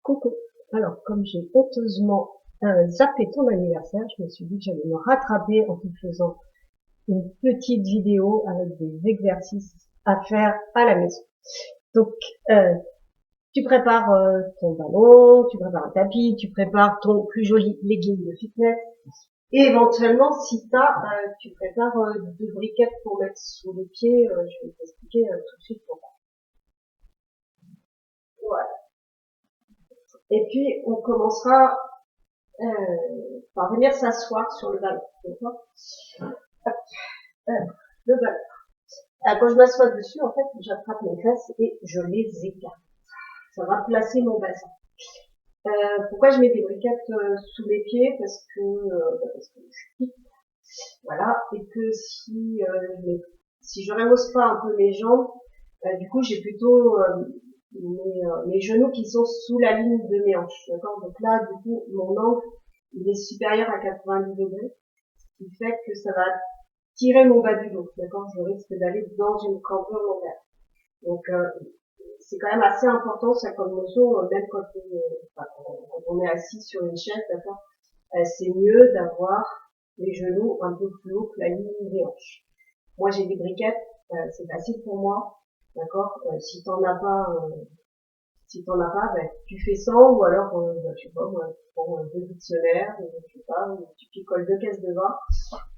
Coucou. Alors, comme j'ai honteusement zappé ton anniversaire, je me suis dit que j'allais me rattraper en te faisant une petite vidéo avec des exercices à faire à la maison. Donc, tu prépares ton ballon, tu prépares un tapis, tu prépares ton plus joli legging de fitness. Et éventuellement, si tu prépares deux briquettes pour mettre sous les pieds, je vais t'expliquer tout de suite pourquoi. Voilà. Et puis, on commencera par venir s'asseoir sur le ballon. D'accord. Le ballon. Quand je m'assois dessus, en fait, j'attrape mes fesses et je les écarte. Ça va placer mon bassin. Pourquoi je mets des briquettes sous les pieds? Parce que je suis petite, voilà, et que si je rehausse pas un peu mes jambes, du coup j'ai plutôt mes genoux qui sont sous la ligne de mes hanches, d'accord. Donc là, du coup, mon angle il est supérieur à 90 degrés, ce qui fait que ça va tirer mon bas du dos, d'accord. Je risque d'aller dans une cambrure lombaire. Donc c'est quand même assez important ça comme notion, même quand on est assis sur une chaise, d'accord. C'est mieux d'avoir les genoux un peu plus haut que la ligne des hanches. Moi j'ai des briquettes, c'est facile pour moi, d'accord. Si t'en as pas, tu fais sans, ou alors, je sais pas, moi, tu prends deux dictionnaires, je sais pas, tu picoles deux caisses de vin,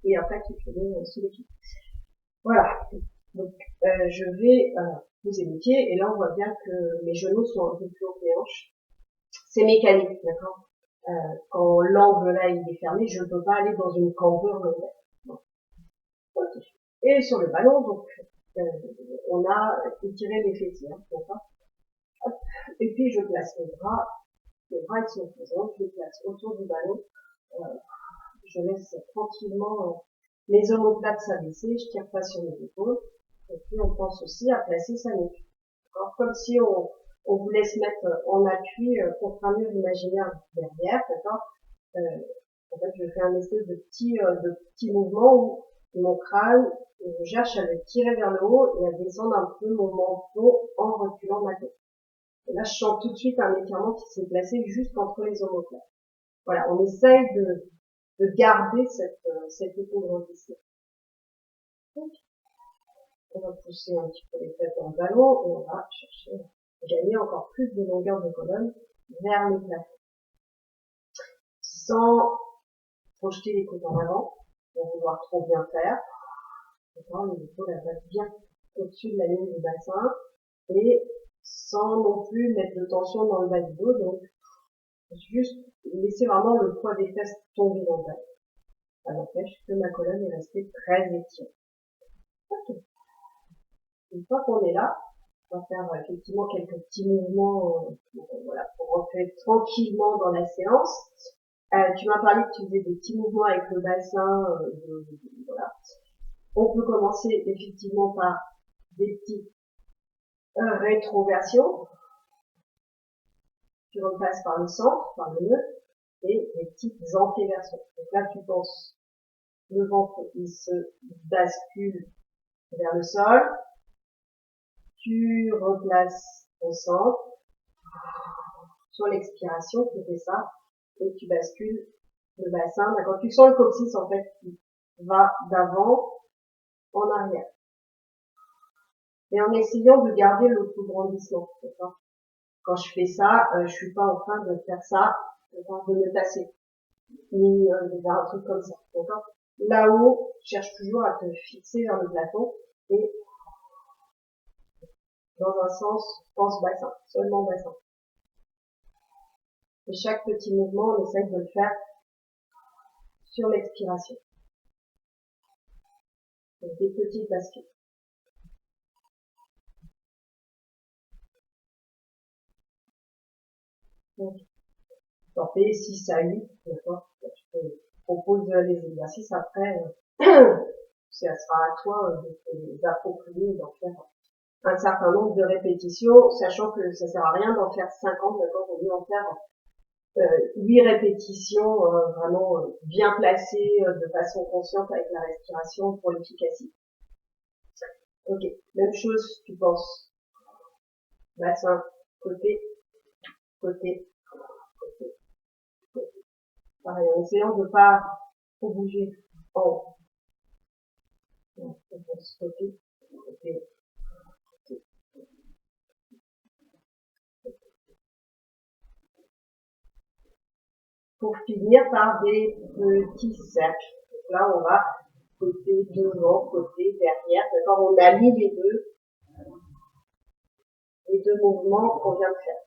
et après tu te mets sous les pieds. Voilà. Donc, je vais poser mes pieds, et là on voit bien que mes genoux sont un peu plus hauts que les hanches. C'est mécanique, d'accord. Quand l'angle là il est fermé, je ne peux pas aller dans une cambrure lombaire. Bon. Okay. Et sur le ballon, donc, on a étiré les fessiers, hein, d'accord. Et puis je place mes bras ils sont présents, je les place autour du ballon, je laisse tranquillement les omoplates s'abaisser, je tire pas sur mes épaules, et puis on pense aussi à placer sa nuque. Comme si on voulait se mettre en appui contre un mur imaginaire derrière, d'accord. En fait, je fais un espèce de petit mouvement où mon crâne, je cherche à le tirer vers le haut et à descendre un peu mon menton en reculant ma tête. Et là, je sens tout de suite un étirement qui s'est placé juste entre les omoplates. Voilà, on essaye de garder cette épaule-grandissement. On va pousser un petit peu les têtes dans le ballon et on va chercher à gagner encore plus de longueur de colonne vers le plafond. Sans projeter les côtes en avant, pour vouloir trop bien faire. Les épaules elles restent bien au-dessus de la ligne du bassin et sans non plus mettre de tension dans le bas du dos, donc juste laisser vraiment le poids des fesses tomber dans le bas. Ça n'empêche que ma colonne est restée très étirée. Okay. Une fois qu'on est là, on va faire effectivement quelques petits mouvements voilà, pour rentrer tranquillement dans la séance. Tu m'as parlé que tu faisais des petits mouvements avec le bassin, voilà. On peut commencer effectivement par des petites rétroversions. Tu repasses par le centre, par le nœud, et des petites antéversions. Donc là, tu penses le ventre qui se bascule vers le sol. Tu replaces ton centre. Sur l'expiration, tu fais ça, et tu bascules le bassin. Quand tu sens le coccyx, en fait, qui va d'avant en arrière. Et en essayant de garder l'autograndissement, d'accord. Quand je fais ça, je suis pas en train de faire ça, de me tasser, ni de faire un truc comme ça, d'accord. Là-haut, cherche toujours à te fixer vers le plafond et dans un sens, pense bassin, seulement bassin. Et chaque petit mouvement, on essaye de le faire sur l'expiration. Donc des petites bascules. Donc, t'en fais 6 à 8, d'accord. Je te propose les exercices après, ça sera à toi de te les approprier et d'en faire un certain nombre de répétitions, sachant que ça sert à rien d'en faire 50, d'accord, on veut en faire 8 répétitions vraiment bien placées de façon consciente avec la respiration pour l'efficacité. Ok, même chose, tu penses bassin, côté, côté, Pareil, en essayant de pas trop bouger en haut. Donc, on va stopper. Pour finir par des petits cercles. Donc là, on va côté devant, côté derrière. D'accord, on allie les deux mouvements qu'on vient de faire.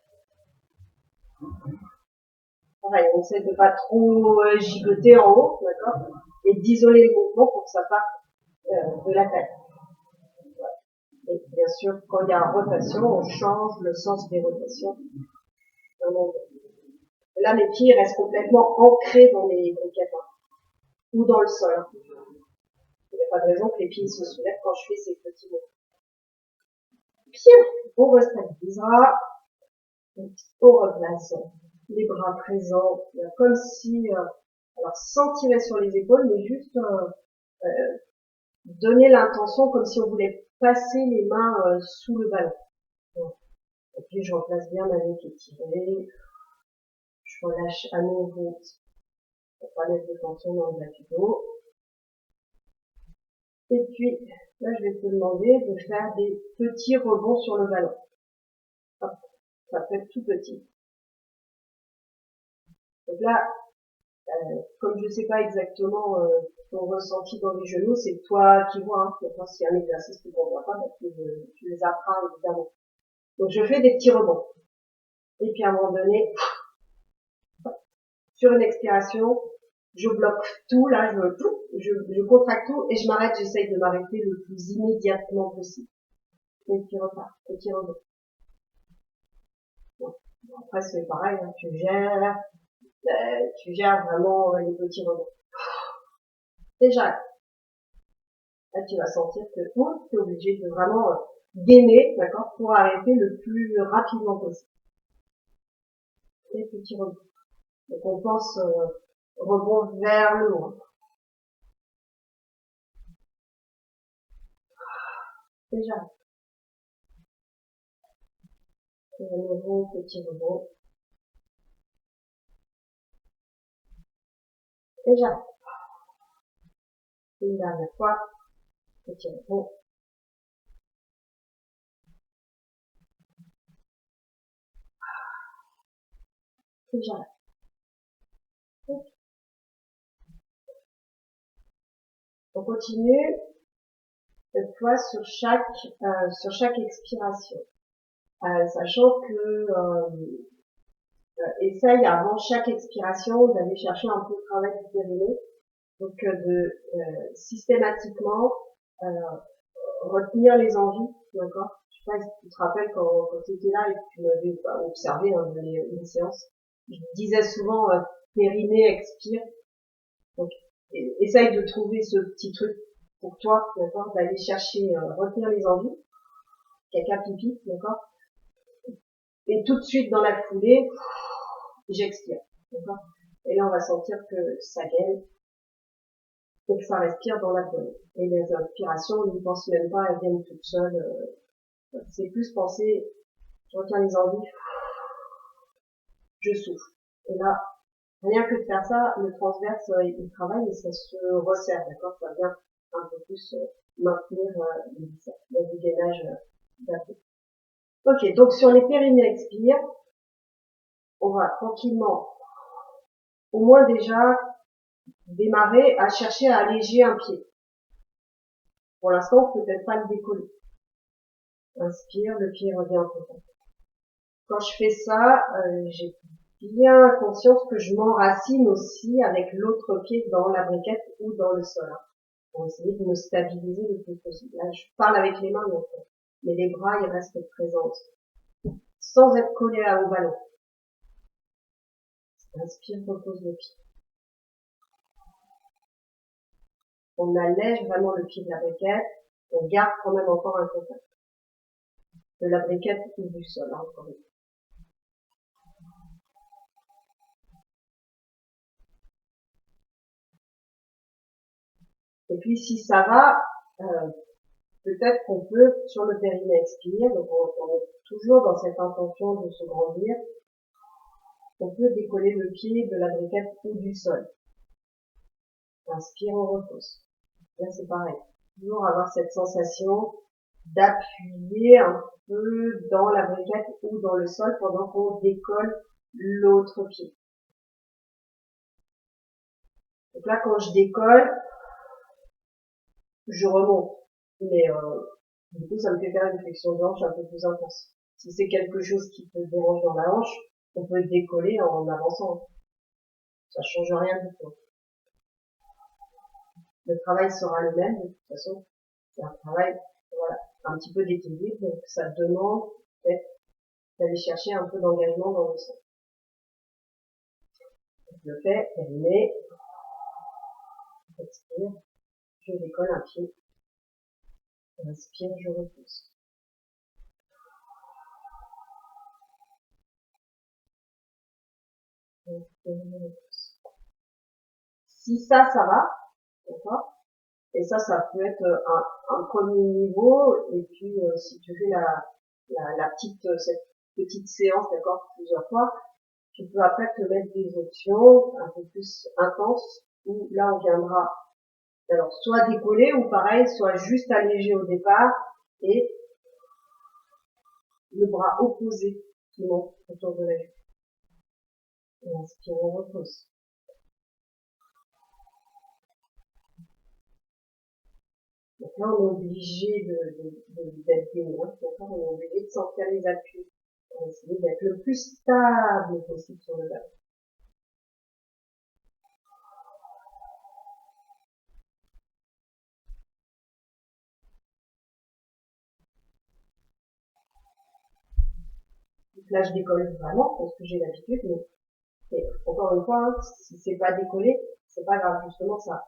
Pareil, on essaie de pas trop gigoter en haut, d'accord, et d'isoler le mouvement pour que ça parte de la tête. Voilà. Et bien sûr, quand il y a rotation, on change le sens des rotations. Et là, mes pieds restent complètement ancrés dans les briquettes, ou dans le sol. Il n'y a pas de raison que les pieds se soulèvent quand je fais ces petits mouvements. Bien, on restabilisera, on replace les bras présents, comme si, alors sans tirer sur les épaules, mais juste donner l'intention comme si on voulait passer les mains sous le ballon. Et puis je replace bien ma nuque étirée, je relâche à nouveau pour pas mettre de tension dans le bas du dos. Et puis là je vais te demander de faire des petits rebonds sur le ballon. Hop, ça peut être tout petit. Donc là, comme je sais pas exactement ton ressenti dans les genoux, c'est toi qui vois. Hein. Maintenant, s'il y a un exercice que tu ne vois pas, bah, tu les apprends évidemment. Donc je fais des petits rebonds. Et puis à un moment donné, sur une expiration, je bloque tout, là, je contracte tout et je m'arrête, j'essaye de m'arrêter le plus immédiatement possible. Et puis repart, petit rebond. Bon. Après c'est pareil, hein, tu gères vraiment les petits rebonds. Déjà, là tu vas sentir que tu es obligé de vraiment gainer, d'accord, pour arrêter le plus rapidement possible. Et petit rebond. Donc on pense rebond vers le haut. Déjà. Et à nouveau, petit rebond. Déjà. Une dernière fois. Petit rebond. Déjà. On continue, cette fois sur chaque expiration. Sachant que essaye avant chaque expiration d'aller chercher un peu de travail du périnée, donc systématiquement retenir les envies, d'accord. Je sais pas si tu te rappelles quand tu étais là et que tu m'avais observé les séances, je disais souvent périnée, expire, donc essaye de trouver ce petit truc pour toi, d'accord, d'aller chercher, retenir les envies, caca, pipi, d'accord, et tout de suite dans la foulée, j'expire, d'accord. Et là, on va sentir que ça gaine et que ça respire dans l'abdomen. Et les inspirations, on n'y pense même pas, elles viennent toutes seules. C'est plus penser, je retiens les envies, je souffle. Et là, rien que de faire ça, le transverse, il travaille et ça se resserre, d'accord. Ça vient un peu plus maintenir les viscères. Il y a du gainage d'abdos. Ok, donc sur les périnées expire, on va tranquillement, au moins déjà, démarrer à chercher à alléger un pied. Pour l'instant, peut-être pas le décoller. Inspire, le pied revient en contact. Quand je fais ça, j'ai bien conscience que je m'enracine aussi avec l'autre pied dans la briquette ou dans le sol. Pour essayer de me stabiliser le plus possible. Là, je parle avec les mains, donc, mais les bras, ils restent présents. Sans être collé au ballon. Inspire, repose le pied. On allège vraiment le pied de la briquette. On garde quand même encore un contact. De la briquette ou du sol, hein, encore une fois. Et puis si ça va, peut-être qu'on peut, sur le périnée expire, donc on est toujours dans cette intention de se grandir, on peut décoller le pied de la briquette ou du sol. Inspire, on repose. Là, c'est pareil. Toujours avoir cette sensation d'appuyer un peu dans la briquette ou dans le sol pendant qu'on décolle l'autre pied. Donc là, quand je décolle, je remonte. Mais du coup, ça me fait faire une flexion de hanche un peu plus intense. Si c'est quelque chose qui te dérange dans la hanche, on peut décoller en avançant. Ça change rien du tout. Le travail sera le même, de toute façon. C'est un travail, voilà, un petit peu d'équilibre, donc ça demande peut-être d'aller chercher un peu d'engagement dans le sang. Je le fais, terminé. Expire, je décolle un pied. Inspire, je repousse. Si ça va, d'accord? Et ça peut être un premier niveau, et puis si tu fais cette petite séance, d'accord, plusieurs fois, tu peux après te mettre des options un peu plus intenses, où là on viendra, alors soit décoller, ou pareil, soit juste alléger au départ, et le bras opposé qui monte autour de la joue. Et inspire, on repose. Donc là, on est obligé d'être bénin, d'accord? On est obligé de sentir les appuis. On va essayer d'être le plus stable possible sur le ballon. Donc là, je décolle vraiment parce que j'ai l'habitude, mais encore une fois, hein, si c'est pas décollé, c'est pas grave. Justement, ça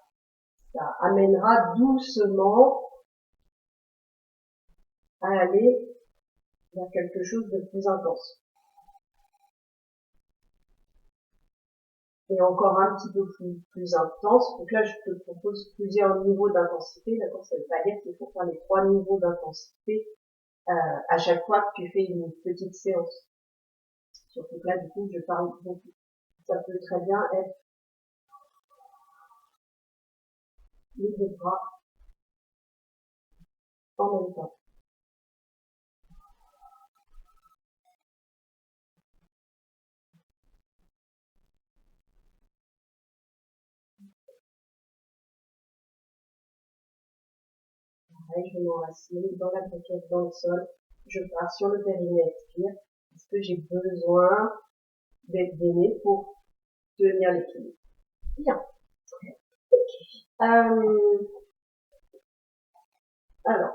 amènera doucement à aller vers quelque chose de plus intense. Et encore un petit peu plus intense. Donc là, je te propose plusieurs niveaux d'intensité. D'accord, ça veut pas dire qu'il faut faire les 3 niveaux d'intensité à chaque fois que tu fais une petite séance. Surtout que là, du coup, je parle beaucoup. Ça peut très bien être les 2 bras en même temps. Pareil, je m'enracine dans la briquette, dans le sol. Je pars sur le périnée, expire. Est-ce que j'ai besoin d'être gainé pour tenir l'équilibre? Bien. Alors,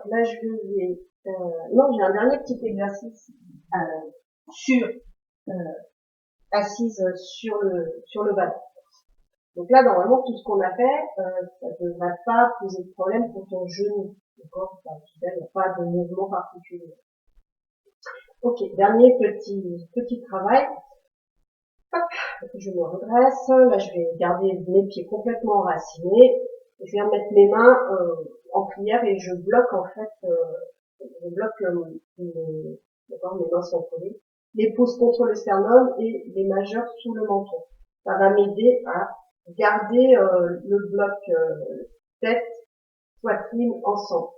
là, je vais... non, j'ai un dernier petit exercice sur assise sur le ballon. Donc là, normalement, tout ce qu'on a fait, ça ne devrait pas poser de problème pour ton genou. D'accord? Il n'y a pas de mouvement particulier. Ok, dernier petit travail. Hop, je me redresse. Là, je vais garder mes pieds complètement enracinés. Je viens mettre mes mains en prière et je bloque en fait, je bloque mes mains sont collées, les pouces contre le sternum et les majeurs sous le menton. Ça va m'aider à garder le bloc tête, poitrine ensemble.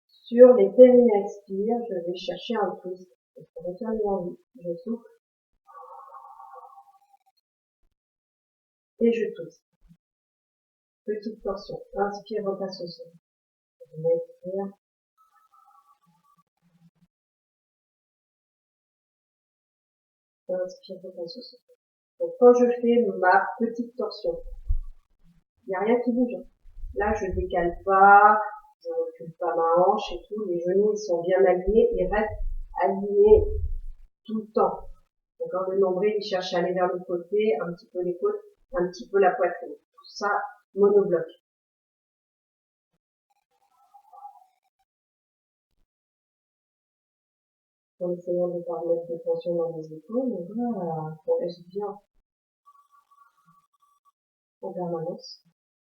Sur les périnées expire, je vais chercher un twist. Je retiens l'envie, je souffle et je twist. Petite torsion. Inspire, repasse au sol. Expire. Inspire, repasse au sol. Donc quand je fais ma petite torsion, il n'y a rien qui bouge. Là, je décale pas, je recule pas ma hanche et tout. Les genoux, ils sont bien alignés. Ils restent alignés tout le temps. D'accord? Le nombril, il cherche à aller vers le côté, un petit peu les côtes, un petit peu la poitrine. Tout ça, monobloc. En essayant de ne pas remettre de tension dans les épaules, voilà, on laisse bien en permanence.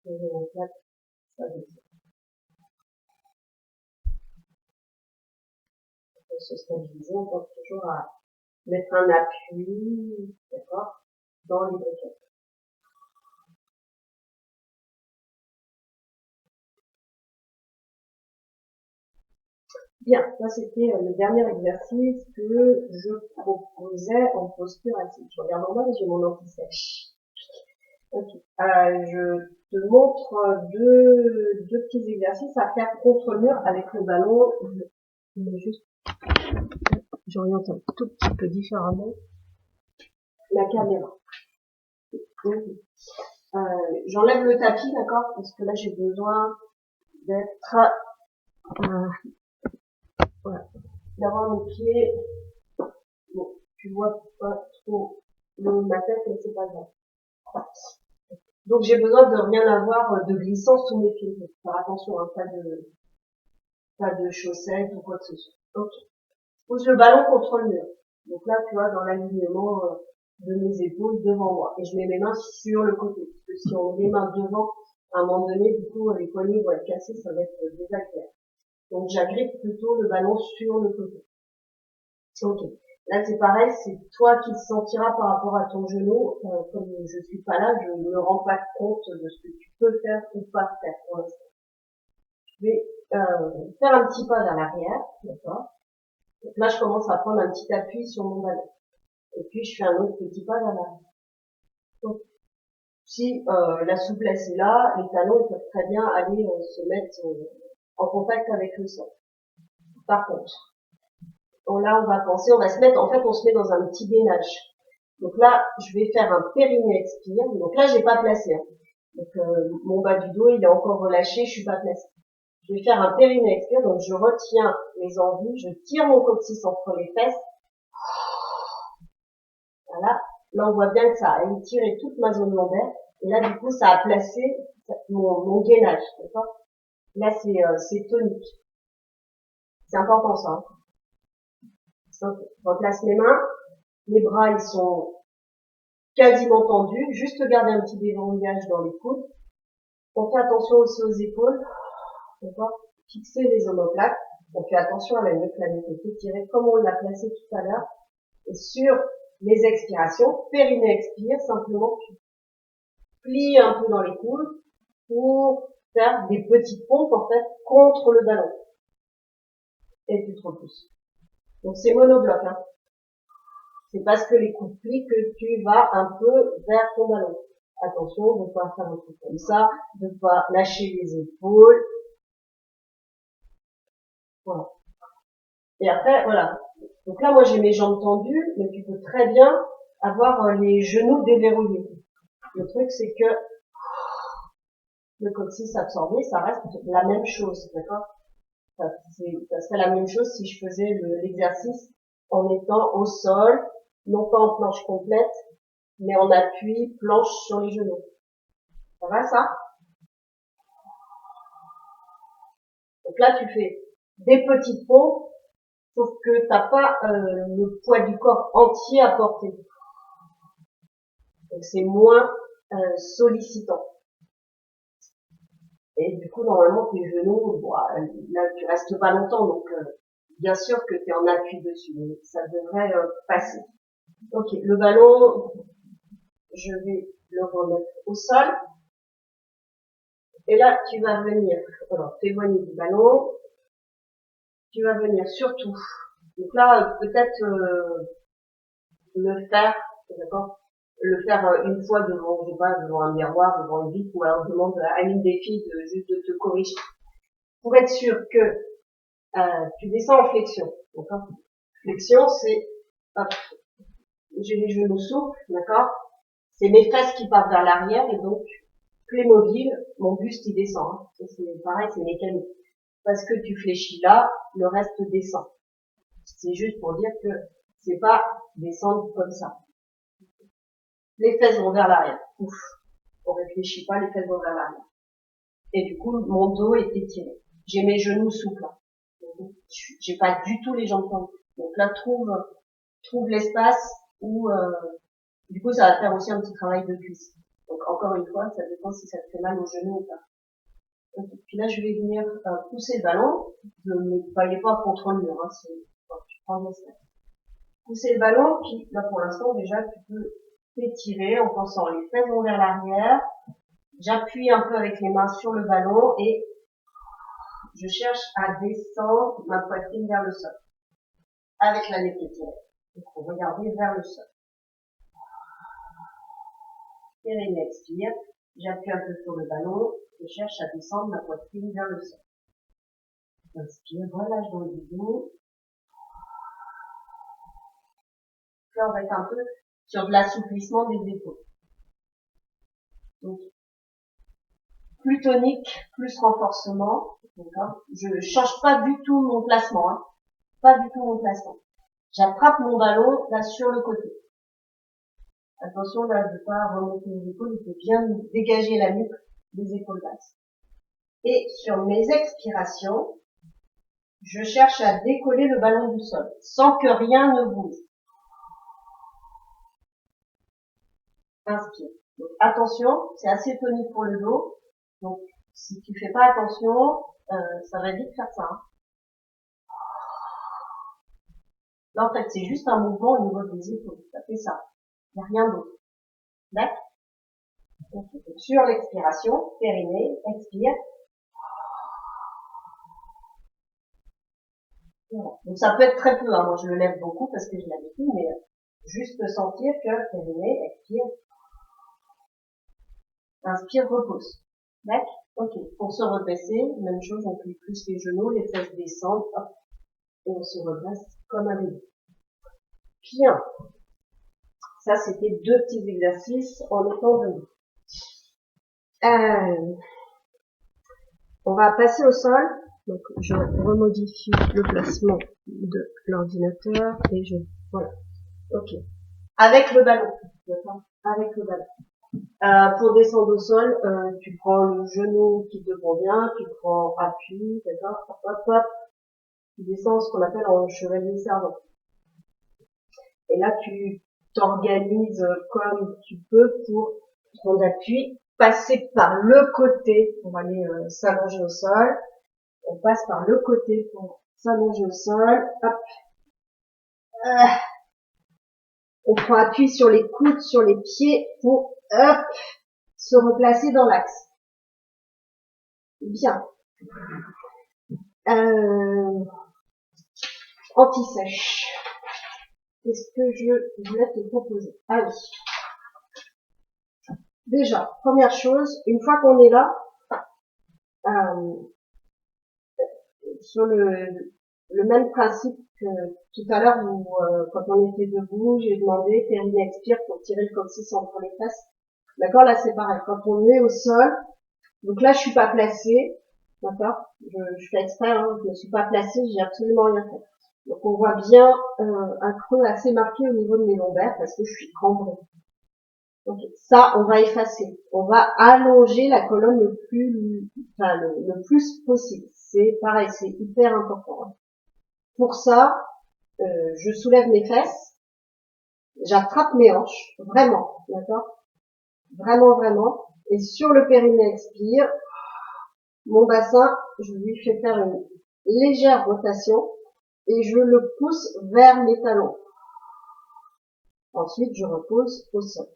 Et je m'éclate, ça descend. On peut se stabiliser, on pense toujours à mettre un appui, d'accord, dans les briquettes. Bien, ça c'était le dernier exercice que je proposais en posture assise. Je regarde en bas, j'ai mon anti-sèche. Ok. Je te montre deux petits exercices à faire contre le mur avec le ballon. J'oriente un tout petit peu différemment la caméra. J'enlève le tapis, d'accord, parce que là j'ai besoin d'être, voilà, d'avoir mes pieds. Bon, tu vois pas trop le haut de ma tête, mais c'est pas grave. Donc j'ai besoin de rien avoir de glissant sous mes pieds. Donc, faire attention, hein, pas de chaussettes ou quoi que ce soit. Ok. Je pose le ballon contre le mur. Donc là, tu vois, dans l'alignement de mes épaules devant moi. Et je mets mes mains sur le côté. Parce que si on met les mains devant, à un moment donné, du coup, les poignets vont être cassés, ça va être désagréable. Donc j'agrippe plutôt le ballon sur le côté. Ok. Là c'est pareil, c'est toi qui te sentiras par rapport à ton genou. Comme je suis pas là, je ne me rends pas compte de ce que tu peux faire ou pas faire pour l'instant. Je vais faire un petit pas vers l'arrière, d'accord. Donc là je commence à prendre un petit appui sur mon ballon. Et puis je fais un autre petit pas vers l'arrière. Donc si la souplesse est là, les talons ils peuvent très bien aller se mettre en contact avec le sol. Par contre, là, on va penser, on va se mettre, en fait, on se met dans un petit gainage. Donc là, je vais faire un périnée expire. Donc là, j'ai pas placé. Hein. Donc mon bas du dos, il est encore relâché, je suis pas placé. Je vais faire un périnée expire. Donc je retiens mes envies, je tire mon coccyx entre les fesses. Voilà. Là, on voit bien que ça a étiré toute ma zone lombaire. Et là, du coup, ça a placé mon gainage. D'accord. Là, c'est tonique. C'est important ça. Hein. Donc, je replace mes mains. Les bras, ils sont quasiment tendus. Juste garder un petit déverrouillage dans les coudes. On fait attention aussi aux épaules. D'accord. Fixer les omoplates. On fait attention à la nuque est étirée comme on l'a placé tout à l'heure. Et sur les expirations, périnée expire, simplement tu plies un peu dans les coudes pour faire des petites pompes en fait contre le ballon. Et tu te repousses. Donc c'est monobloc. Hein. C'est parce que les coudes plient que tu vas un peu vers ton ballon. Attention de ne pas faire un truc comme ça, de ne pas lâcher les épaules. Voilà. Et après, voilà. Donc là, moi, j'ai mes jambes tendues, mais tu peux très bien avoir les genoux déverrouillés. Le truc, c'est que le coccyx absorbé, ça reste la même chose, d'accord? Ça serait la même chose si je faisais l'exercice en étant au sol, non pas en planche complète, mais en appui, planche sur les genoux. Ça va, ça? Donc là, tu fais des petites pompes, sauf que t'as pas le poids du corps entier à porter. Donc c'est moins sollicitant. Et du coup, normalement, tes genoux, bon, là, tu restes pas longtemps, donc bien sûr que tu es en appui dessus, mais ça devrait passer. Ok, le ballon, je vais le remettre au sol. Et là, tu vas venir, alors, t'éloigner du ballon. Tu vas venir surtout. Donc là, peut-être le faire, d'accord, le faire une fois devant, je sais pas, devant un miroir, devant une vitre, ou alors demande à une des filles de juste de te corriger. Pour être sûr que tu descends en flexion, d'accord. Flexion, c'est, hop, j'ai les genoux souples, d'accord. C'est mes fesses qui partent vers l'arrière et donc Playmobil, mon buste il descend. Hein. C'est pareil, c'est mécanique. Parce que tu fléchis là, le reste descend. C'est juste pour dire que c'est pas descendre comme ça. Les fesses vont vers l'arrière. Ouf. On réfléchit pas, les fesses vont vers l'arrière. Et du coup, mon dos est étiré. J'ai mes genoux souples. J'ai pas du tout les jambes tendues. Donc là, trouve l'espace où, du coup, ça va faire aussi un petit travail de cuisse. Donc encore une fois, ça dépend si ça te fait mal aux genoux ou pas. Donc, puis là, je vais venir pousser le ballon. Ne me baillez pas contre le mur. Hein, tu prends l'espace. pousser le ballon, puis là pour l'instant déjà tu peux t'étirer en pensant les fesses vont vers l'arrière. J'appuie un peu avec les mains sur le ballon et je cherche à descendre ma poitrine vers le sol. Avec la nuque étirée. Donc regardez vers le sol. Périnée expire. J'appuie un peu sur le ballon. Je cherche à descendre ma poitrine vers le sol. Inspire, relâche dans le dos. Là, on va être un peu sur de l'assouplissement des épaules. Donc, plus tonique, plus renforcement. Je change pas du tout mon placement. Hein. Pas du tout mon placement. J'attrape mon ballon là sur le côté. Attention là de ne pas remonter les épaules, il faut bien dégager la nuque des épaules basses. Et sur mes expirations, je cherche à décoller le ballon du sol, sans que rien ne bouge. Inspire. Donc attention, c'est assez tonique pour le dos. Donc si tu fais pas attention, ça va vite faire ça. Hein. Là en fait c'est juste un mouvement au niveau des épaules, ça fait ça. Il n'y a rien d'autre. D'accord ? Sur l'expiration, périnée, expire. Voilà. Donc ça peut être très peu, hein. Moi je le lève beaucoup parce que je l'habitude, mais juste sentir que périnée, expire. Inspire, repose. D'accord ? Ok. Pour se redresser, même chose, on plie plus les genoux, les fesses descendent, hop, et on se redresse comme un bébé. Bien. Ça c'était 2 petits exercices en étant debout. On va passer au sol. Donc, je remodifie le placement de l'ordinateur et voilà. Ok. Avec le ballon. D'accord? Avec le ballon. Pour descendre au sol, tu prends le genou qui te convient, tu prends appui, d'accord? Hop, hop, hop. Tu descends ce qu'on appelle en chevalier servant. Et là, tu t'organises comme tu peux pour prendre appui, passer par le côté pour aller s'allonger au sol. On passe par le côté pour s'allonger au sol. Hop. On prend appui sur les coudes, sur les pieds pour hop, se replacer dans l'axe. Bien. Anti-sèche. Qu'est-ce que je voulais te proposer? Allez. Déjà, première chose, une fois qu'on est là, sur le même principe que tout à l'heure où quand on était debout, j'ai demandé périnée expire pour tirer le coccyx entre les fesses. D'accord, là c'est pareil. Quand on est au sol, donc là je suis pas placée, d'accord. Je fais exprès, hein, je ne suis pas placée, j'ai absolument rien fait. Donc on voit bien un creux assez marqué au niveau de mes lombaires parce que je suis cambrée. Donc ça, on va effacer. On va allonger la colonne le plus possible. C'est pareil, c'est hyper important. Hein. Pour ça, je soulève mes fesses, j'attrape mes hanches, vraiment, d'accord? Vraiment, vraiment. Et sur le périnée expire, mon bassin, je lui fais faire une légère rotation et je le pousse vers mes talons. Ensuite, je repose au sol.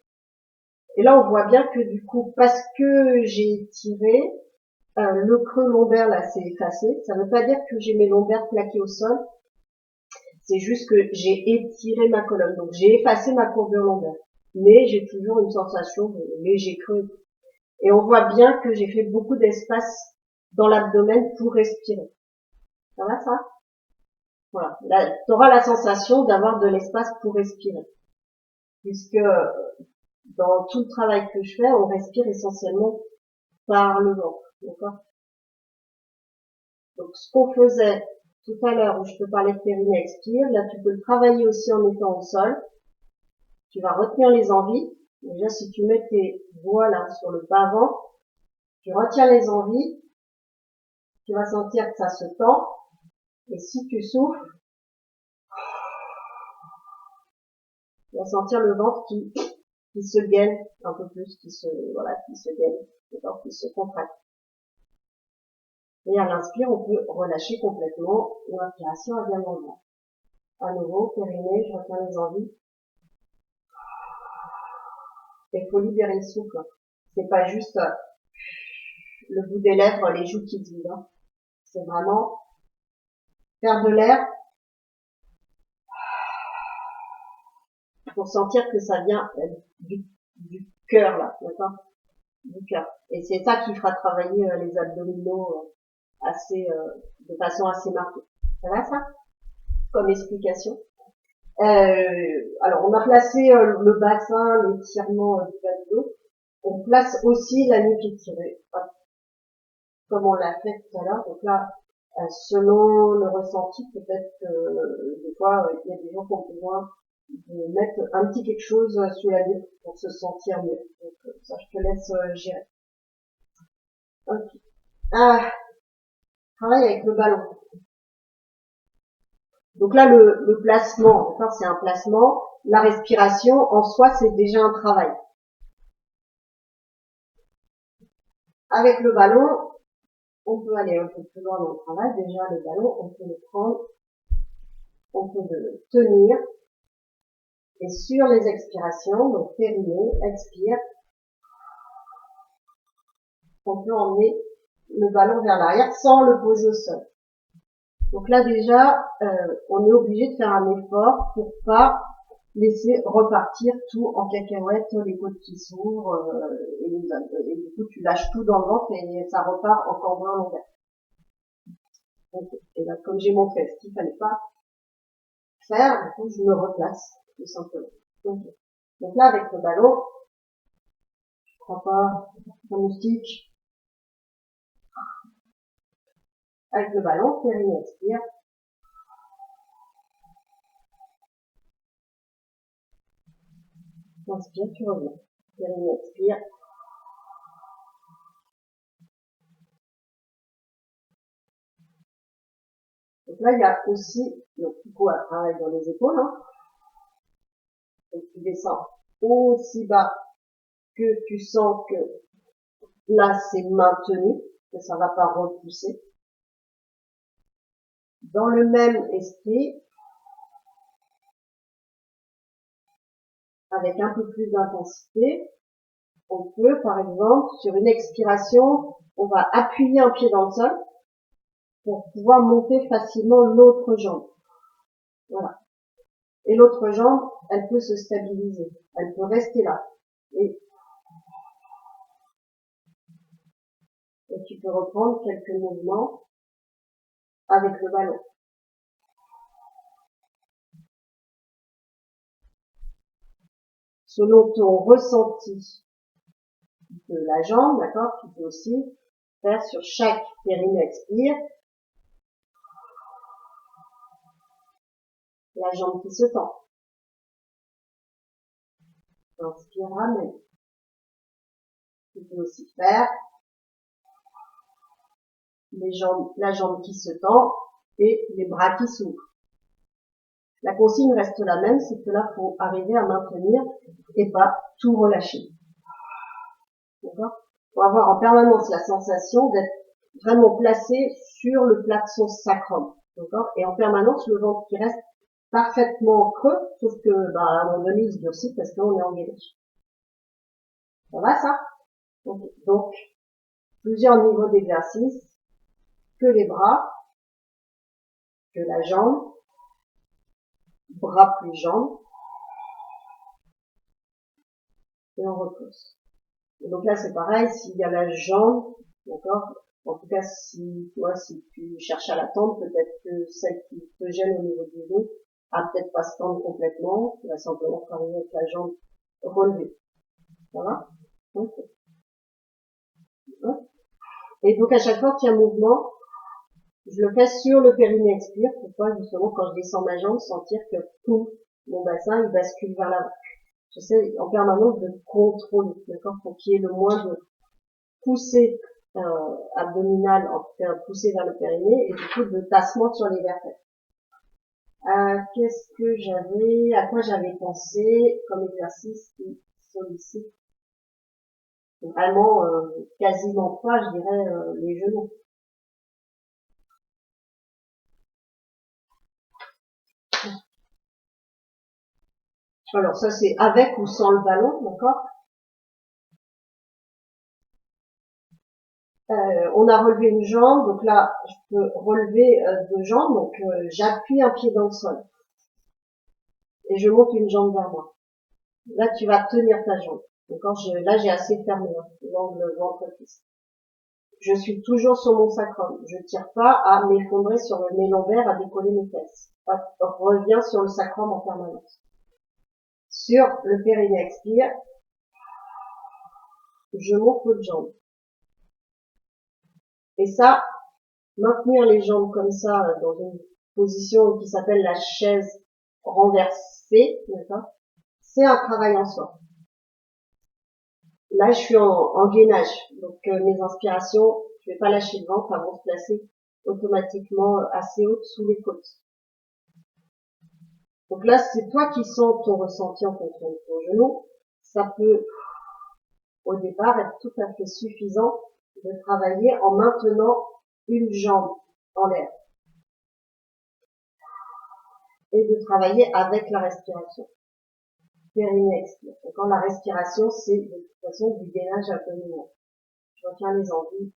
Et là, on voit bien que du coup, parce que j'ai tiré, le creux lombaire là s'est effacé. Ça ne veut pas dire que j'ai mes lombaires plaqués au sol. C'est juste que j'ai étiré ma colonne. Donc j'ai effacé ma courbure lombaire. Mais j'ai toujours une sensation de léger creux. Et on voit bien que j'ai fait beaucoup d'espace dans l'abdomen pour respirer. Ça va ça? Voilà. Là, tu auras la sensation d'avoir de l'espace pour respirer. Puisque dans tout le travail que je fais, on respire essentiellement par le ventre. D'accord? Donc ce qu'on faisait tout à l'heure où je te parlais de périnée expire, là tu peux le travailler aussi en étant au sol. Tu vas retenir les envies. Déjà si tu mets tes doigts là sur le bas-ventre, tu retiens les envies, tu vas sentir que ça se tend, et si tu souffles, tu vas sentir le ventre qui se gaine un peu plus, qui se gaine, qui se contracte. Et à l'inspire, on peut relâcher complètement, l'inspiration à bien dans le ventre. À nouveau, périnée, je retiens les envies. Il faut libérer le souffle. C'est pas juste le bout des lèvres, les joues qui disent. Hein. C'est vraiment faire de l'air pour sentir que ça vient du cœur, là, d'accord? Du cœur. Et c'est ça qui fera travailler les abdominaux de façon assez marquée. Ça va, ça? Comme explication. Alors, on a placé le bassin, l'étirement du bas du dos. On place aussi la nuque étirée, comme on l'a fait tout à l'heure. Donc là, selon le ressenti, peut-être que des fois, il y a des gens qui ont besoin de mettre un petit quelque chose sous la nuque pour se sentir mieux. Donc ça, je te laisse gérer. Ok. Travaille avec le ballon. Donc là, le placement, enfin, c'est un placement. La respiration, en soi, c'est déjà un travail. Avec le ballon, on peut aller un peu plus loin dans le travail. Déjà, le ballon, on peut le prendre, on peut le tenir. Et sur les expirations, donc périnée, expire, on peut emmener le ballon vers l'arrière sans le poser au sol. Donc là déjà, on est obligé de faire un effort pour pas laisser repartir tout en cacahuète, les côtes qui s'ouvrent, et du coup tu lâches tout dans le ventre et ça repart encore moins en l'envers. Et là, comme j'ai montré ce qu'il fallait pas faire, du coup je me replace tout simplement. Okay. Donc là avec le ballon, je prends pas un moustique. Avec le ballon, périnée expire. Inspire, tu reviens. Périnée expire. Donc là, il y a aussi, donc du coup, un travail dans les épaules, hein. Donc tu descends aussi bas que tu sens que là, c'est maintenu, que ça va pas repousser. Dans le même esprit, avec un peu plus d'intensité, on peut, par exemple, sur une expiration, on va appuyer un pied dans le sol pour pouvoir monter facilement l'autre jambe. Voilà. Et l'autre jambe, elle peut se stabiliser. Elle peut rester là. Et tu peux reprendre quelques mouvements avec le ballon. Selon ton ressenti de la jambe, d'accord, tu peux aussi faire sur chaque périnée expire, la jambe qui se tend. Inspire, ramène. Tu peux aussi faire la jambe qui se tend et les bras qui s'ouvrent. La consigne reste la même, c'est que là, faut arriver à maintenir et pas tout relâcher. D'accord? Faut avoir en permanence la sensation d'être vraiment placé sur le plexus sacrum. D'accord? Et en permanence, le ventre qui reste parfaitement creux, sauf que, à un moment donné, il se durcit parce qu'on est en guérison. Ça va, ça? Donc, plusieurs niveaux d'exercice, que les bras, que la jambe, bras plus jambes, et on repose. Et donc là, c'est pareil, s'il y a la jambe, d'accord? En tout cas, si tu cherches à la tendre, peut-être que celle qui te gêne au niveau du dos, a peut-être pas se tendre complètement, tu vas simplement travailler avec la jambe relevée. Ça va? Ok. Et donc à chaque fois qu'il y a un mouvement, je le fais sur le périnée expire, pourquoi justement quand je descends ma jambe, sentir que tout mon bassin il bascule vers l'avant. J'essaie en permanence de contrôler, d'accord, pour qu'il y ait le moins de poussée abdominale, en tout cas poussée vers le périnée, et du coup de tassement sur les vertèbres. Qu'est-ce que à quoi j'avais pensé comme exercice qui sollicite vraiment quasiment pas, je dirais, les genoux. Alors ça c'est avec ou sans le ballon, d'accord. On a relevé une jambe, donc là je peux relever deux jambes, donc j'appuie un pied dans le sol et je monte une jambe vers moi. Là tu vas tenir ta jambe. D'accord, là j'ai assez fermé l'angle ventre-cuisse. Je suis toujours sur mon sacrum. Je tire pas à m'effondrer sur le nez lombaire, à décoller mes fesses. Reviens sur le sacrum en permanence. Sur le périnée, expire. Je monte l'autre jambe. Et ça, maintenir les jambes comme ça dans une position qui s'appelle la chaise renversée, d'accord, c'est un travail en soi. Là, je suis en gainage, donc mes inspirations, je vais pas lâcher le ventre, elles vont se placer automatiquement assez hautes sous les côtes. Donc là, c'est toi qui sens ton ressenti en fonction de ton genou. Ça peut, au départ, être tout à fait suffisant de travailler en maintenant une jambe en l'air et de travailler avec la respiration. Périnée, expire. Donc, quand la respiration, c'est de toute façon du gainage abdominal. Je retiens les envies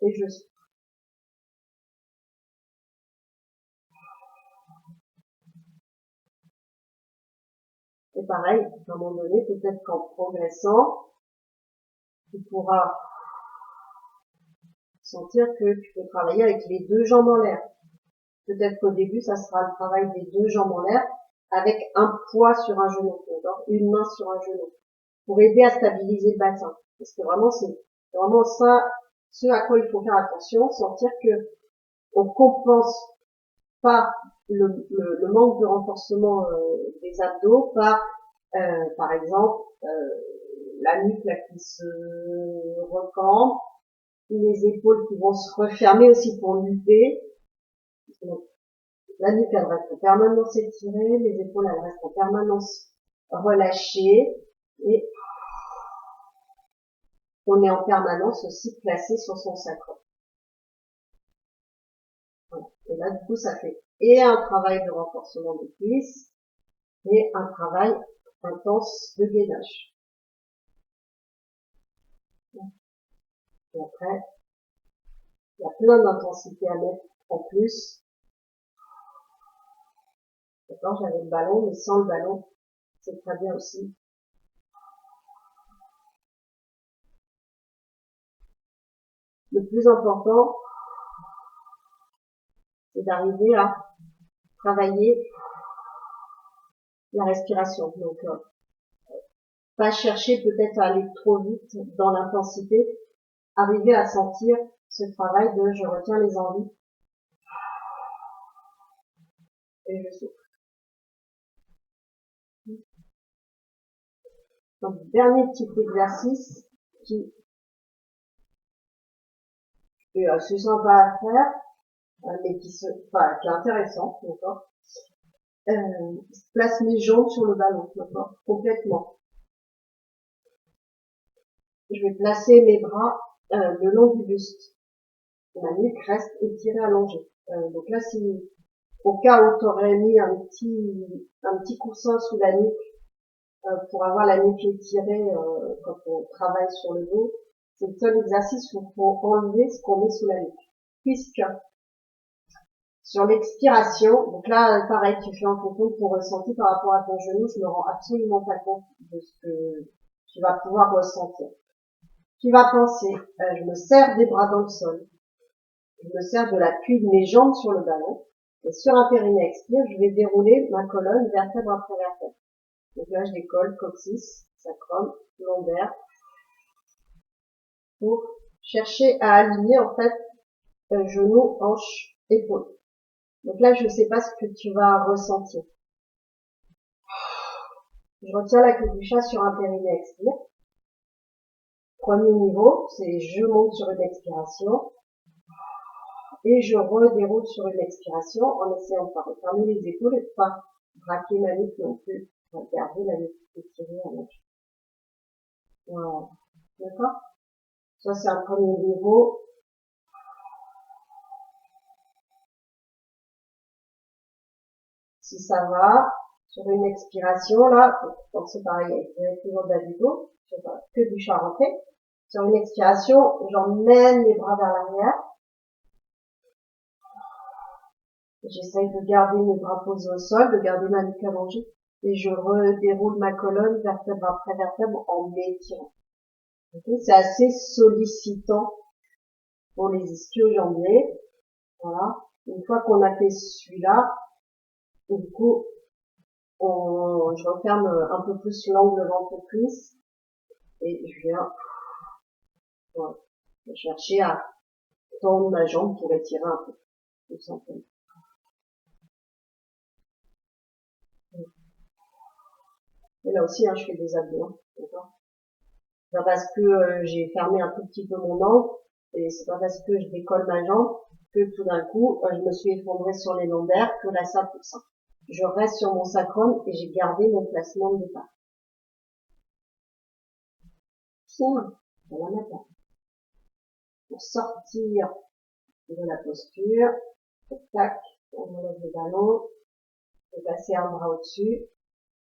et je souffle. Et pareil, à un moment donné, peut-être qu'en progressant, tu pourras sentir que tu peux travailler avec les deux jambes en l'air. Peut-être qu'au début, ça sera le travail des deux jambes en l'air avec un poids sur un genou, d'accord, une main sur un genou, pour aider à stabiliser le bassin. Parce que vraiment, c'est vraiment ça, ce à quoi il faut faire attention, sentir que on compense pas le manque de renforcement des abdos par exemple, la nuque là qui se recambre, les épaules qui vont se refermer aussi pour lutter. Donc, la nuque, elle reste en permanence étirée, les épaules, elles restent en permanence relâchées, et on est en permanence aussi placé sur son sacrum. Voilà. Et là, du coup, ça fait et un travail de renforcement des cuisses, et un travail intense de gainage. Et après, il y a plein d'intensités à mettre en plus. D'accord, j'avais le ballon, mais sans le ballon, c'est très bien aussi. Le plus important, c'est d'arriver à travailler la respiration. Donc, pas chercher peut-être à aller trop vite dans l'intensité, arriver à sentir ce travail de je retiens les envies et je souffle. Donc, dernier petit exercice qui est assez sympa à faire, mais qui est intéressant, d'accord. Je place mes jambes sur le ballon, d'accord, complètement. Je vais placer mes bras le long du buste. Ma nuque reste étirée, allongée. Donc là, si au cas où tu aurais mis un petit coussin sous la nuque pour avoir la nuque étirée quand on travaille sur le dos, c'est le seul exercice où il faut enlever ce qu'on met sous la nuque. Puisque sur l'expiration, donc là, pareil, tu fais en fonction de ton ressenti par rapport à ton genou, je me rends absolument pas compte de ce que tu vas pouvoir ressentir. Tu vas penser, je me serre des bras dans le sol, je me sers de l'appui de mes jambes sur le ballon, et sur un périnée expire, je vais dérouler ma colonne vertèbre après vertèbre. Donc là, je décolle coccyx, sacrum, lombaire, pour chercher à aligner en fait genou, hanche, épaule. Donc là, je ne sais pas ce que tu vas ressentir. Je retiens la queue du chat sur un périnée expire. Premier niveau, c'est je monte sur une expiration et je redéroule sur une expiration en essayant de pas refermer les épaules et de pas braquer ma nuque non plus. Garder la nuque étirée à l'âge. Voilà. D'accord? Ça, c'est un premier niveau. Si ça va, sur une expiration, là, donc c'est pareil, avec toujours d'Adugo, que du charentais. Sur une expiration, j'emmène les bras vers l'arrière. J'essaye de garder mes bras posés au sol, de garder ma nuque allongée. Et je redéroule ma colonne vertèbre après vertèbre en m'étirant. Okay, c'est assez sollicitant pour les ischio-jambiers. Voilà. Une fois qu'on a fait celui-là, du coup, je referme un peu plus l'angle ventre-cuisse et je viens voilà, chercher à tendre ma jambe pour étirer un peu, tout simplement. Et là aussi, je fais des abdos, d'accord. C'est pas parce que j'ai fermé un tout petit peu mon angle, et c'est pas parce que je décolle ma jambe que tout d'un coup, je me suis effondrée sur les lombaires que là, ça pousse. Je reste sur mon sacrum et j'ai gardé mon placement de départ. Tiens, voilà maintenant. Pour sortir de la posture, tac, on enlève le ballon, je vais passer un bras au-dessus.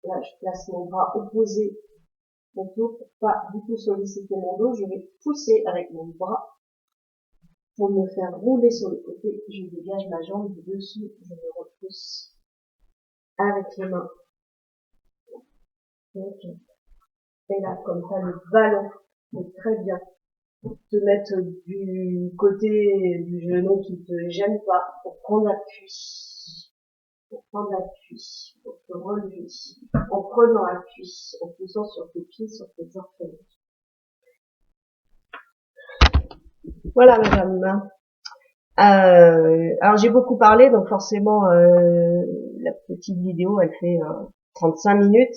Là, je place mon bras opposé au dos pour pas du tout solliciter mon dos. Je vais pousser avec mon bras pour me faire rouler sur le côté. Je dégage ma jambe du dessus, je me repousse avec les mains. Okay. Et là, comme ça, le ballon peut très bien te mettre du côté du genou qui te gêne pas pour prendre appui. Pour prendre appui, pour te relever, en prenant appui, en poussant sur tes pieds, sur tes orteils. Voilà, madame. Alors j'ai beaucoup parlé, donc forcément la petite vidéo elle fait 35 minutes.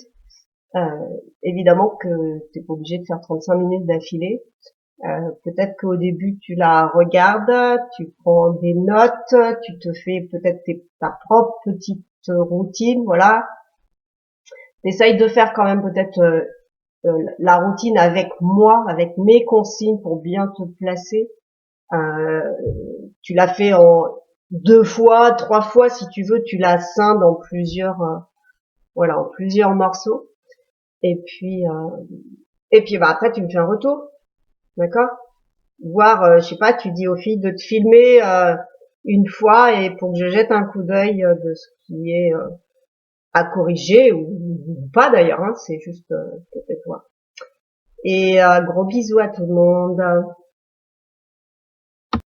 Évidemment que t'es pas obligé de faire 35 minutes d'affilée. Peut-être qu'au début tu la regardes, tu prends des notes, tu te fais peut-être ta propre petite routine, voilà. Essaye de faire quand même peut-être la routine avec moi, avec mes consignes pour bien te placer. Tu l'as fait en 2 fois, 3 fois si tu veux, tu la scindes en plusieurs, voilà, en plusieurs morceaux. Et puis bah après tu me fais un retour, d'accord? Voir, je sais pas, tu dis aux filles de te filmer une fois et pour que je jette un coup d'œil de ce qui est à corriger ou pas d'ailleurs, hein, c'est juste peut-être toi. Et gros bisous à tout le monde.